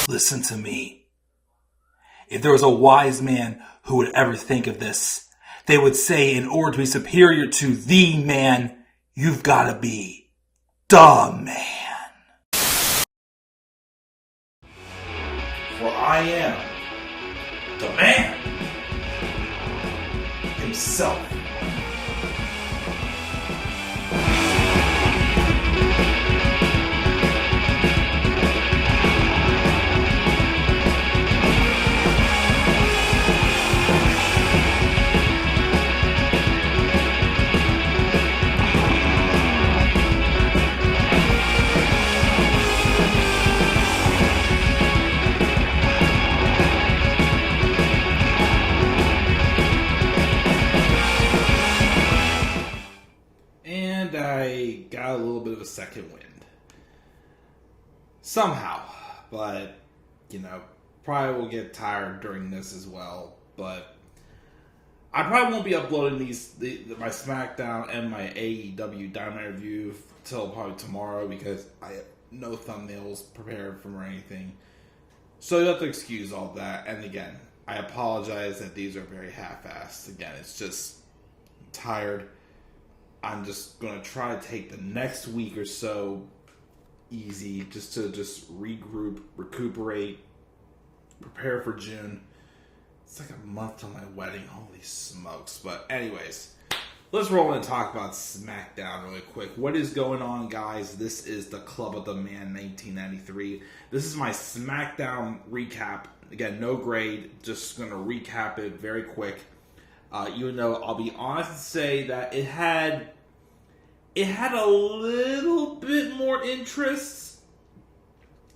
Listen to me. If there was a wise man who would ever think of this, they would say in order to be superior to the man, you've got to be the man. For I am the man himself. I got a little bit of a second wind. Somehow. But, probably will get tired during this as well. But I probably won't be uploading my SmackDown and my AEW Dynamite review till probably tomorrow because I have no thumbnails prepared from or anything. So you have to excuse all that. And again, I apologize that these are very half-assed. Again, it's just I'm tired. I'm just going to try to take the next week or so easy just to regroup, recuperate, prepare for June. It's like a month till my wedding. Holy smokes. But anyways, let's roll in and talk about SmackDown really quick. What is going on, guys? This is the Club of the Man 1993. This is my SmackDown recap. Again, no grade. Just going to recap it very quick. Even though I'll be honest and say that it had a little bit more interest,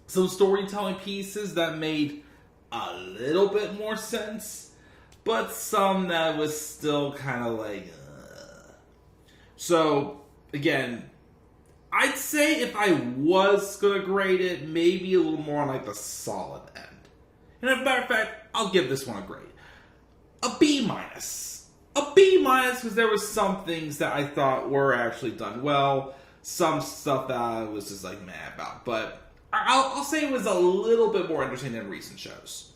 some storytelling pieces that made a little bit more sense, but some that was still kind of like, So, again, I'd say if I was going to grade it, maybe a little more on like the solid end. And as a matter of fact, I'll give this one a grade. A B minus. A B minus because there was some things that I thought were actually done well. Some stuff that I was just like mad about. But I'll say it was a little bit more interesting than recent shows.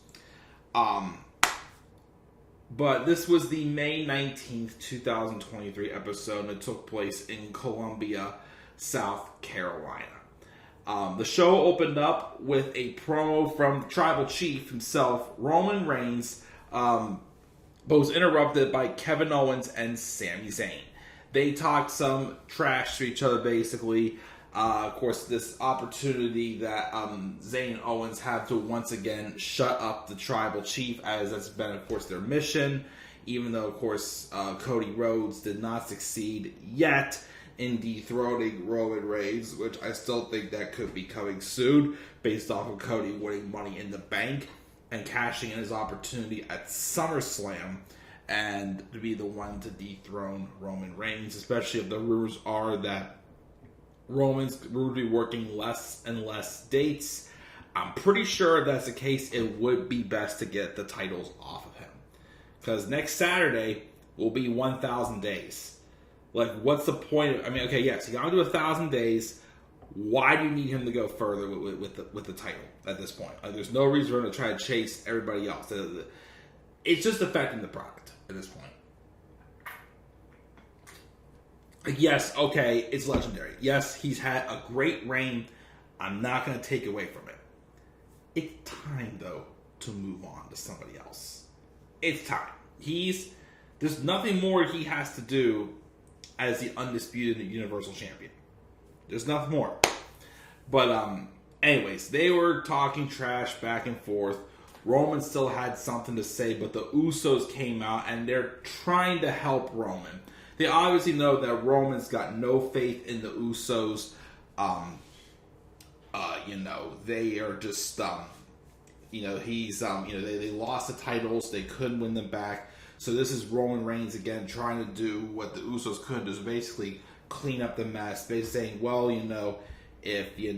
But this was the May 19th, 2023 episode, and it took place in Columbia, South Carolina. The show opened up with a promo from the Tribal Chief himself, Roman Reigns, but was interrupted by Kevin Owens and Sami Zayn. They talked some trash to each other, basically. Of course, this opportunity that Zayn and Owens have to once again shut up the Tribal Chief, as that's been, of course, their mission. Even though, of course, Cody Rhodes did not succeed yet in dethroning Roman Reigns, which I still think that could be coming soon, based off of Cody winning Money in the Bank and cashing in his opportunity at SummerSlam and to be the one to dethrone Roman Reigns, especially if the rumors are that Roman's will be working less and less dates. I'm pretty sure if that's the case, it would be best to get the titles off of him. Because next Saturday will be 1,000 days. Like, what's the point of... okay, yes, he got to do 1,000 days. Why do you need him to go further with the title at this point? There's no reason for him to try to chase everybody else. It's just affecting the product at this point. Yes, okay, it's legendary. Yes, he's had a great reign. I'm not going to take away from it. It's time, though, to move on to somebody else. It's time. There's nothing more he has to do as the undisputed Universal Champion. There's nothing more. But, anyways, they were talking trash back and forth. Roman still had something to say, but the Usos came out and they're trying to help Roman. They obviously know that Roman's got no faith in the Usos. They are just, they lost the titles. They couldn't win them back. So this is Roman Reigns again trying to do what the Usos couldn't do, is basically clean up the mess. Basically saying, well, if the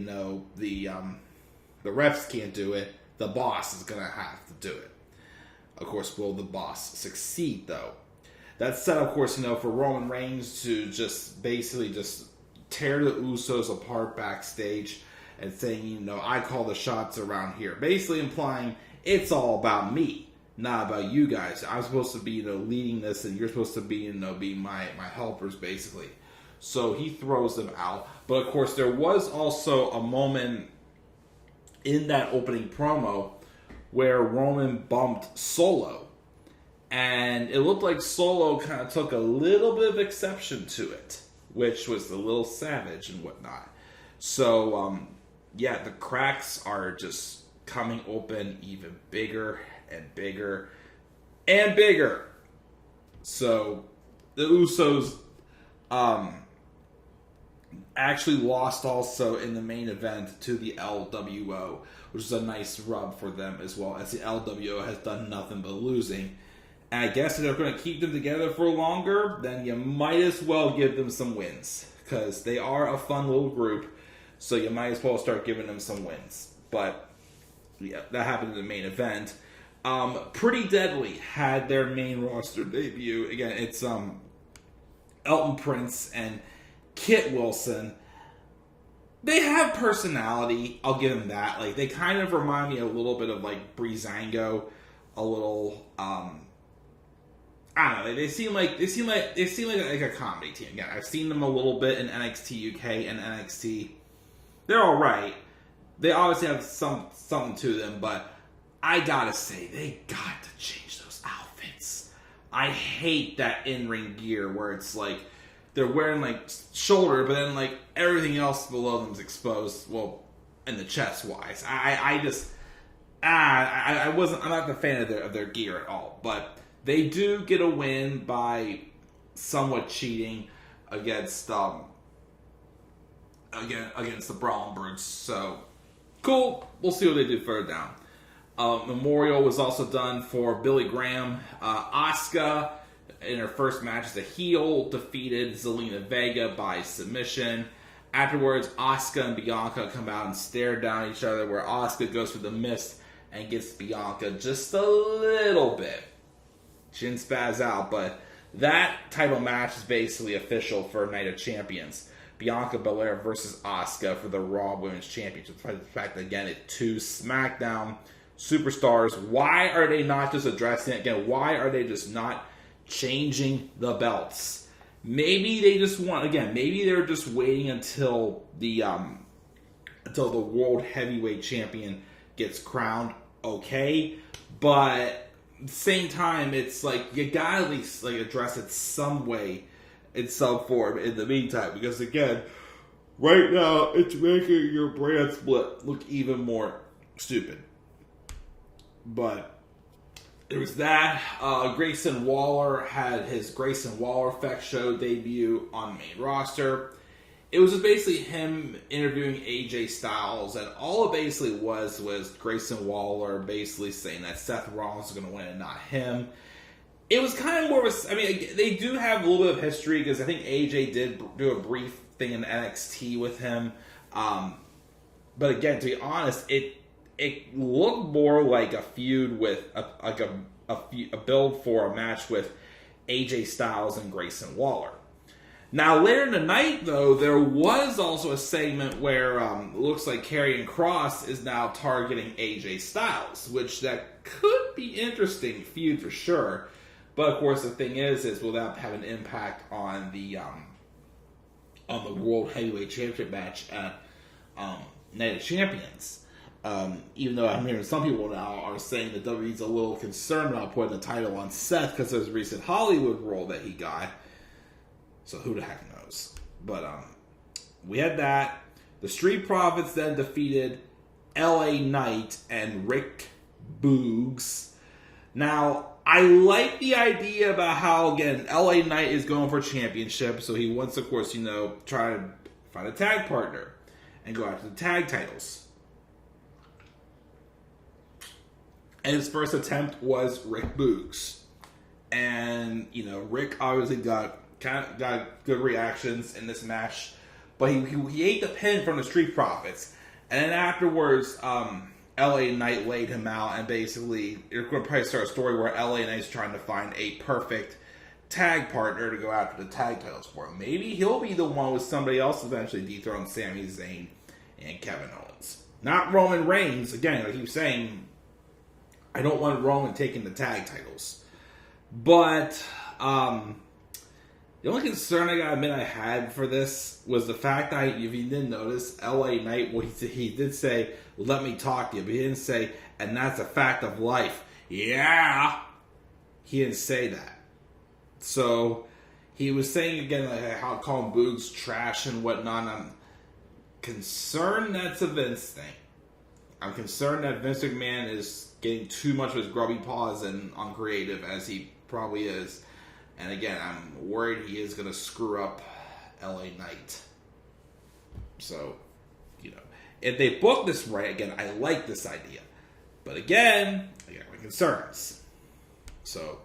refs can't do it, the boss is going to have to do it. Of course, will the boss succeed, though? That said, of course, for Roman Reigns to just basically just tear the Usos apart backstage and saying, I call the shots around here. Basically implying it's all about me, not about you guys. I'm supposed to be, leading this, and you're supposed to be, be my helpers, basically. So he throws them out. But of course, there was also a moment in that opening promo where Roman bumped Solo. And it looked like Solo kind of took a little bit of exception to it, which was a little savage and whatnot. So, the cracks are just coming open even bigger and bigger and bigger. So, the Usos actually lost also in the main event to the LWO, which is a nice rub for them as well, as the LWO has done nothing but losing. And I guess if they're going to keep them together for longer, then you might as well give them some wins, because they are a fun little group, so you might as well start giving them some wins. But yeah, that happened in the main event. Pretty Deadly had their main roster debut. Again, it's Elton Prince and Kit Wilson. They have personality, I'll give them that. Like, they kind of remind me a little bit of like Breezango, a little I don't know. They seem like a comedy team. Again, I've seen them a little bit in NXT UK and NXT. They're all right. They obviously have something to them, but I gotta say, they got to change those outfits. I hate that in-ring gear where it's like they're wearing like shoulder, but then like everything else below them is exposed. Well, in the chest wise, I'm not the fan of their gear at all. But they do get a win by somewhat cheating against the Brawling Brutes. So cool. We'll see what they do further down. Memorial was also done for Billy Graham. Asuka, in her first match as a heel, defeated Zelina Vega by submission. Afterwards, Asuka and Bianca come out and stare down at each other, where Asuka goes for the mist and gets Bianca just a little bit. She didn't spaz out, but that title match is basically official for Night of Champions. Bianca Belair versus Asuka for the Raw Women's Championship. The fact that, again, it's two SmackDown superstars. Why are they not just addressing it? Again, why are they just not changing the belts? Maybe they just maybe they're just waiting until the World Heavyweight Champion gets crowned. Okay, but at the same time, it's like you gotta at least like address it some way, in some form, in the meantime, because again, right now it's making your brand split look even more stupid. But there was that. Grayson Waller had his Grayson Waller Effect show debut on the main roster. It was just basically him interviewing AJ Styles, and all it basically was Grayson Waller basically saying that Seth Rollins is going to win and not him. It was kind of more of a... I mean, they do have a little bit of history, because I think AJ did do a brief thing in NXT with him. But again, to be honest, it looked more like a feud with a build for a match with AJ Styles and Grayson Waller. Now, later in the night, though, there was also a segment where it looks like Karrion Kross is now targeting AJ Styles, which that could be interesting feud for sure. But of course, the thing is will that have an impact on the World Heavyweight Championship match at Night of Champions? Even though I'm hearing some people now are saying that WWE's a little concerned about putting the title on Seth because of his recent Hollywood role that he got. So who the heck knows? But we had that. The Street Profits then defeated LA Knight and Rick Boogs. Now, I like the idea about how, again, LA Knight is going for a championship. So he wants, of course, try to find a tag partner and go after the tag titles. And his first attempt was Rick Boogs. And, Rick obviously got good reactions in this match, but he ate the pin from the Street Profits, and then afterwards, LA Knight laid him out, and basically, you're going to probably start a story where LA Knight's trying to find a perfect tag partner to go after the tag titles for him. Maybe he'll be the one with somebody else eventually dethrone Sami Zayn and Kevin Owens. Not Roman Reigns. Again, like I keep saying, I don't want Roman taking the tag titles. But the only concern I gotta admit I had for this was the fact that, if you didn't notice, LA Knight, well, he did say, "Let me talk to you," but he didn't say, "And that's a fact of life." Yeah! He didn't say that. So, he was saying again, like, how calling Boogs trash and whatnot. I'm concerned that's a Vince thing. I'm concerned that Vince McMahon is getting too much of his grubby paws and uncreative, as he probably is. And again, I'm worried he is going to screw up LA Knight. So, if they book this right, again, I like this idea. But again, I got my concerns. So,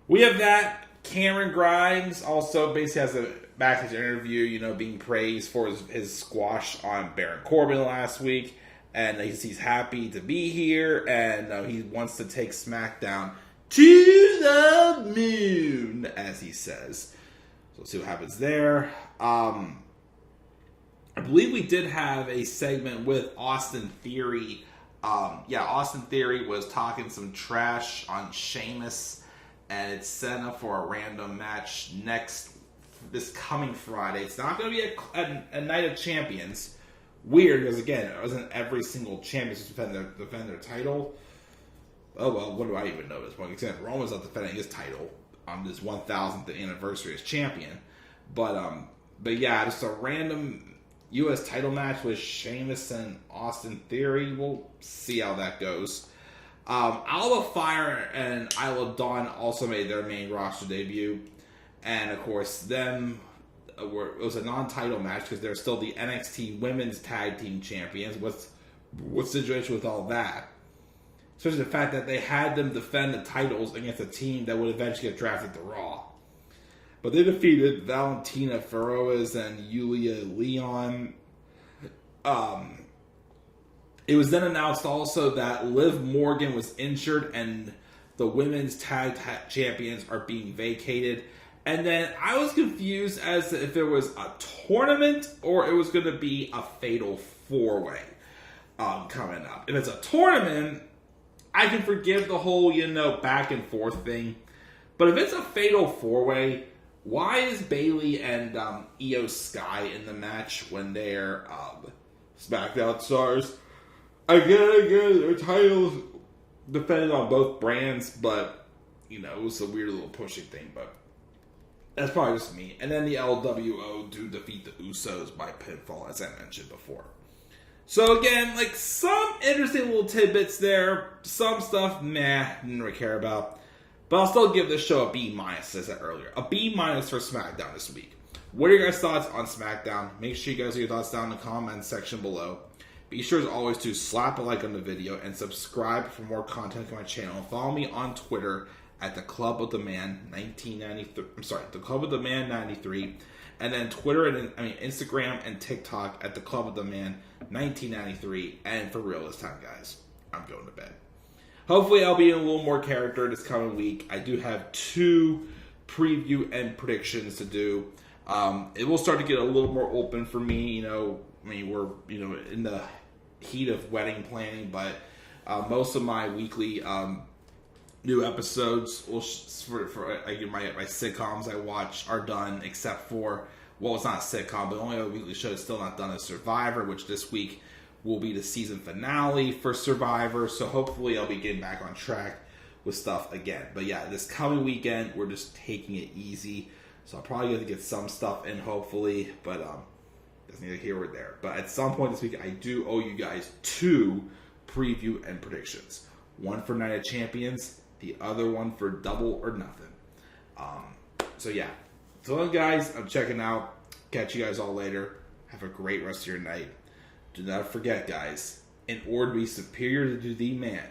we have that. Cameron Grimes also basically has a backstage interview, being praised for his squash on Baron Corbin last week. And he's happy to be here, and he wants to take SmackDown to the moon, as he says. So we'll see what happens there. I believe we did have a segment with Austin Theory. Austin Theory was talking some trash on Sheamus, and it's set up for a random match this coming Friday. It's not going to be a night of champions. Weird, because again, it wasn't every single champion to defend their title. Oh well, what do I even notice? Well, except Roman's not defending his title on this 1000th anniversary as champion. But yeah, just a random U.S. title match with Sheamus and Austin Theory. We'll see how that goes. Alba Fire and Isla Dawn also made their main roster debut, and of course, it was a non-title match because they're still the NXT Women's Tag Team Champions. What's the situation with all that? Especially the fact that they had them defend the titles against a team that would eventually get drafted to Raw. But they defeated Valentina Feroz and Yulia Leon. It was then announced also that Liv Morgan was injured and the women's tag champions are being vacated. And then I was confused as to if it was a tournament or it was going to be a fatal four-way coming up. If it's a tournament, I can forgive the whole, back and forth thing. But if it's a fatal four-way, why is Bayley and Io Sky in the match when they're SmackDown stars? I get it, their titles depended on both brands, but, it was a weird little pushing thing, but that's probably just me. And then the LWO do defeat the Usos by pinfall, as I mentioned before. So again, some interesting little tidbits there. Some stuff, didn't really care about. But I'll still give this show a B-, as I said earlier. A B- for SmackDown this week. What are your guys' thoughts on SmackDown? Make sure you guys leave your thoughts down in the comments section below. Be sure as always to slap a like on the video and subscribe for more content on my channel. Follow me on Twitter at the Club of the Man 1993. I'm sorry, the Club of the Man 93, and then Instagram and TikTok at the Club of the Man 1993. And for real this time, guys, I'm going to bed. Hopefully, I'll be in a little more character this coming week. I do have 2 preview and predictions to do. It will start to get a little more open for me. We're in the heat of wedding planning, but most of my weekly new episodes for my sitcoms I watch are done, except for, well, it's not a sitcom, but the only other weekly show that's still not done is Survivor, which this week will be the season finale for Survivor. So hopefully I'll be getting back on track with stuff again. But yeah, this coming weekend we're just taking it easy. So I'll probably get to get some stuff in, hopefully, but that's neither here or there. But at some point this week, I do owe you guys 2 preview and predictions. One for Night of Champions, the other one for Double or Nothing. So yeah. So guys, I'm checking out. Catch you guys all later. Have a great rest of your night. Do not forget, guys, in order to be superior to the man,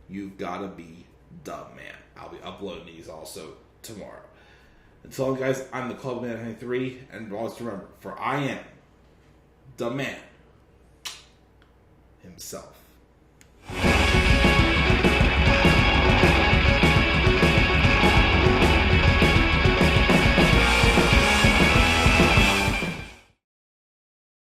you've got to be the man. I'll be uploading these also tomorrow. Until then, guys, I'm the Club Man 93, and always remember, for I am the man himself.